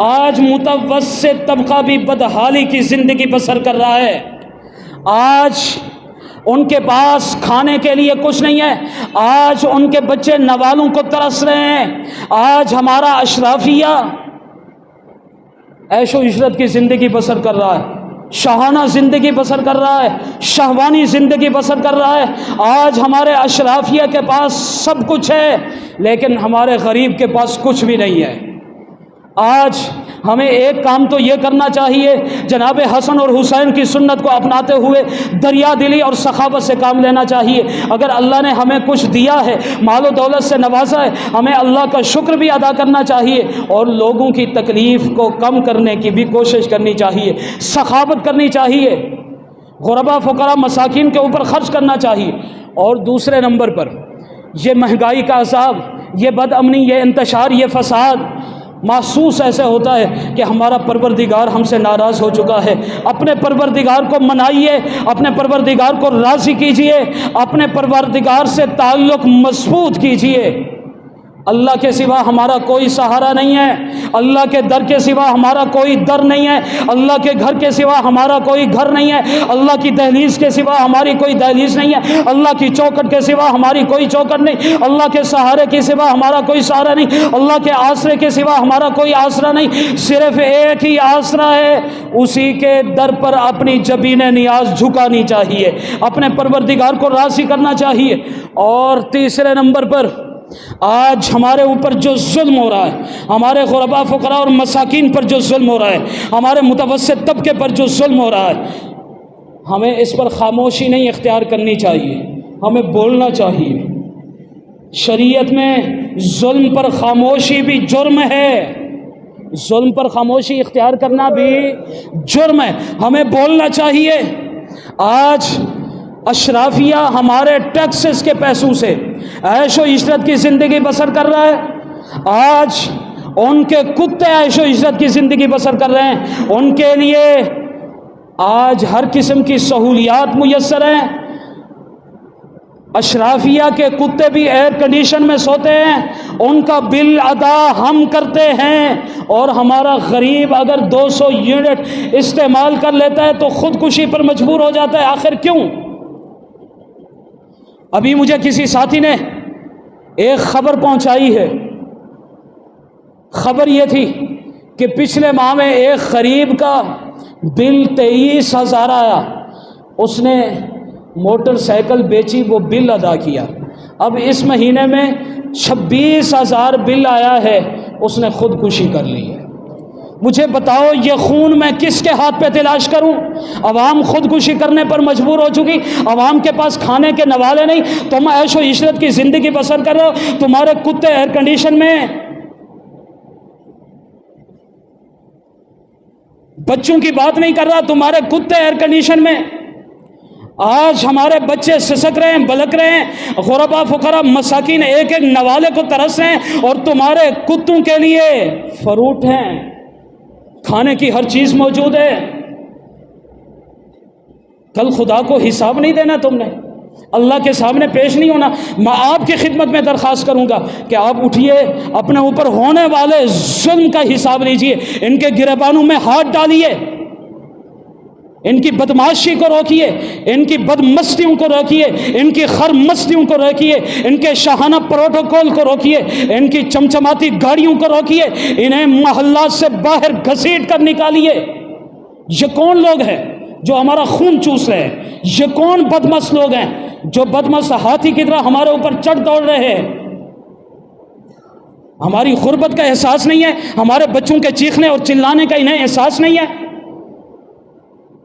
آج متوسط طبقہ بھی بدحالی کی زندگی بسر کر رہا ہے۔ آج ان کے پاس کھانے کے لیے کچھ نہیں ہے، آج ان کے بچے نوالوں کو ترس رہے ہیں۔ آج ہمارا اشرافیہ عیش و عشرت کی زندگی بسر کر رہا ہے، شاہانہ زندگی بسر کر رہا ہے، شہوانی زندگی بسر کر رہا ہے۔ آج ہمارے اشرافیہ کے پاس سب کچھ ہے، لیکن ہمارے غریب کے پاس کچھ بھی نہیں ہے۔ آج ہمیں ایک کام تو یہ کرنا چاہیے، جناب حسن اور حسین کی سنت کو اپناتے ہوئے دریا دلی اور سخاوت سے کام لینا چاہیے۔ اگر اللہ نے ہمیں کچھ دیا ہے، مال و دولت سے نوازا ہے، ہمیں اللہ کا شکر بھی ادا کرنا چاہیے اور لوگوں کی تکلیف کو کم کرنے کی بھی کوشش کرنی چاہیے، سخاوت کرنی چاہیے، غربا فقراء مساکین کے اوپر خرچ کرنا چاہیے۔ اور دوسرے نمبر پر یہ مہنگائی کا عذاب، یہ بد امنی، یہ انتشار، یہ فساد محسوس ایسے ہوتا ہے کہ ہمارا پروردگار ہم سے ناراض ہو چکا ہے۔ اپنے پروردگار کو منائیے، اپنے پروردگار کو راضی کیجئے، اپنے پروردگار سے تعلق مضبوط کیجئے۔ اللہ کے سوا ہمارا کوئی سہارا نہیں ہے، اللہ کے در کے سوا ہمارا کوئی در نہیں ہے، اللہ کے گھر کے سوا ہمارا کوئی گھر نہیں ہے، اللہ کی دہلیز کے سوا ہماری کوئی دہلیز نہیں ہے، اللہ کی چوکھٹ کے سوا ہماری کوئی چوکھٹ نہیں، اللہ کے سہارے کے سوا ہمارا کوئی سہارا نہیں، اللہ کے آسرے کے سوا ہمارا کوئی آسرا نہیں۔ صرف ایک ہی آسرا ہے، اسی کے در پر اپنی جبین نیاز جھکانی چاہیے، اپنے پروردگار کو راضی کرنا چاہیے۔ اور تیسرے نمبر پر آج ہمارے اوپر جو ظلم ہو رہا ہے، ہمارے غرباء فقراء اور مساکین پر جو ظلم ہو رہا ہے، ہمارے متوسط طبقے پر جو ظلم ہو رہا ہے، ہمیں اس پر خاموشی نہیں اختیار کرنی چاہیے، ہمیں بولنا چاہیے۔ شریعت میں ظلم پر خاموشی بھی جرم ہے، ظلم پر خاموشی اختیار کرنا بھی جرم ہے، ہمیں بولنا چاہیے۔ آج اشرافیہ ہمارے ٹیکسز کے پیسوں سے عیش و عشرت کی زندگی بسر کر رہا ہے، آج ان کے کتے عیش و عشرت کی زندگی بسر کر رہے ہیں، ان کے لیے آج ہر قسم کی سہولیات میسر ہیں۔ اشرافیہ کے کتے بھی ایئر کنڈیشن میں سوتے ہیں، ان کا بل ادا ہم کرتے ہیں، اور ہمارا غریب اگر 200 یونٹ استعمال کر لیتا ہے تو خودکشی پر مجبور ہو جاتا ہے۔ آخر کیوں؟ ابھی مجھے کسی ساتھی نے ایک خبر پہنچائی ہے، خبر یہ تھی کہ پچھلے ماہ میں ایک غریب کا بل 23,000 آیا، اس نے موٹر سائیکل بیچی، وہ بل ادا کیا، اب اس مہینے میں 26,000 بل آیا ہے، اس نے خودکشی کر لی ہے۔ مجھے بتاؤ یہ خون میں کس کے ہاتھ پہ تلاش کروں؟ عوام خودکشی کرنے پر مجبور ہو چکی، عوام کے پاس کھانے کے نوالے نہیں، تم عیش و عشرت کی زندگی بسر کر رہے ہو، تمہارے کتے ایئر کنڈیشن میں، بچوں کی بات نہیں کر رہا، تمہارے کتے ایئر کنڈیشن میں۔ آج ہمارے بچے سسک رہے ہیں، بلک رہے ہیں، غرباء فقراء مساکین ایک ایک نوالے کو ترس رہے ہیں، اور تمہارے کتوں کے لیے فروٹ ہیں، کھانے کی ہر چیز موجود ہے۔ کل خدا کو حساب نہیں دینا تم نے، اللہ کے سامنے پیش نہیں ہونا۔ میں آپ کی خدمت میں درخواست کروں گا کہ آپ اٹھیے، اپنے اوپر ہونے والے ظلم کا حساب لیجئے، ان کے گریبانوں میں ہاتھ ڈالیے، ان کی بدماشی کو روکیے، ان کی بدمستیوں کو روکیے، ان کی خرمستیوں کو روکیے، ان کے شاہانہ پروٹوکول کو روکیے، ان کی چمچماتی گاڑیوں کو روکیے، انہیں محلات سے باہر گھسیٹ کر نکالیے۔ یہ کون لوگ ہیں جو ہمارا خون چوس رہے ہیں؟ یہ کون بدمست لوگ ہیں جو بدمست ہاتھی کی طرح ہمارے اوپر چڑھ دوڑ رہے ہیں؟ ہماری غربت کا احساس نہیں ہے، ہمارے بچوں کے چیخنے اور چلانے کا انہیں احساس نہیں ہے؟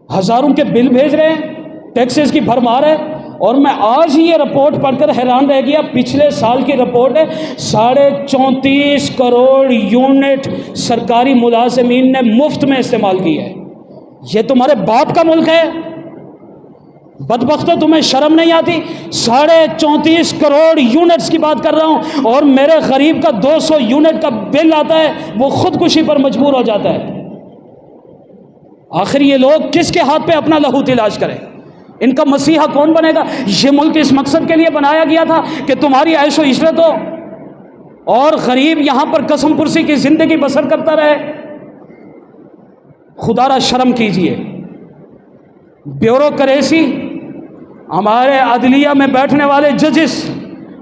ہزاروں کے بل بھیج رہے ہیں، ٹیکسز کی بھرمار ہے، اور میں آج ہی یہ رپورٹ پڑھ کر حیران رہ گیا، پچھلے سال کی رپورٹ ہے، 34.5 کروڑ یونٹ سرکاری ملازمین نے مفت میں استعمال کی ہے۔ یہ تمہارے باپ کا ملک ہے؟ بدبختو تمہیں شرم نہیں آتی؟ 34.5 کروڑ یونٹس کی بات کر رہا ہوں، اور میرے غریب کا 200 یونٹ کا بل آتا ہے، وہ خودکشی پر مجبور ہو جاتا ہے۔ آخر یہ لوگ کس کے ہاتھ پہ اپنا لہو تلاش کریں؟ ان کا مسیحا کون بنے گا؟ یہ ملک اس مقصد کے لیے بنایا گیا تھا کہ تمہاری عیش و عشرت ہو اور غریب یہاں پر قسم پرسی کی زندگی بسر کرتا رہے۔ خدا را شرم کیجئے. بیوروکریسی، ہمارے عدلیہ میں بیٹھنے والے ججز،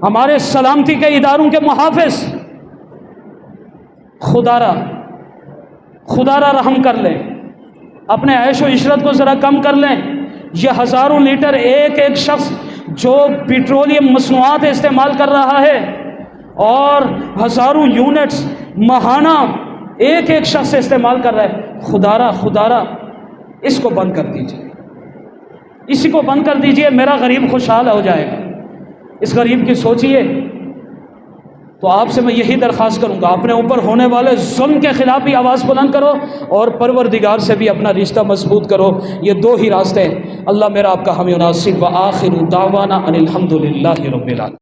ہمارے سلامتی کے اداروں کے محافظ، خدا را رحم کر لیں، اپنے عیش و عشرت کو ذرا کم کر لیں. یہ ہزاروں لیٹر ایک ایک شخص جو پیٹرولیم مصنوعات استعمال کر رہا ہے اور ہزاروں یونٹس ماہانہ ایک ایک شخص استعمال کر رہا ہے، خدا را اس کو بند کر دیجیے، اسی کو بند کر دیجیے. میرا غریب خوشحال ہو جائے گا. اس غریب کی سوچیے. تو آپ سے میں یہی درخواست کروں گا، اپنے اوپر ہونے والے ظلم کے خلاف بھی آواز بلند کرو اور پروردگار سے بھی اپنا رشتہ مضبوط کرو. یہ دو ہی راستے ہیں. اللہ میرا آپ کا حامی و ناصر. وآخر دعوانا ان الحمد للہ رب العالمین.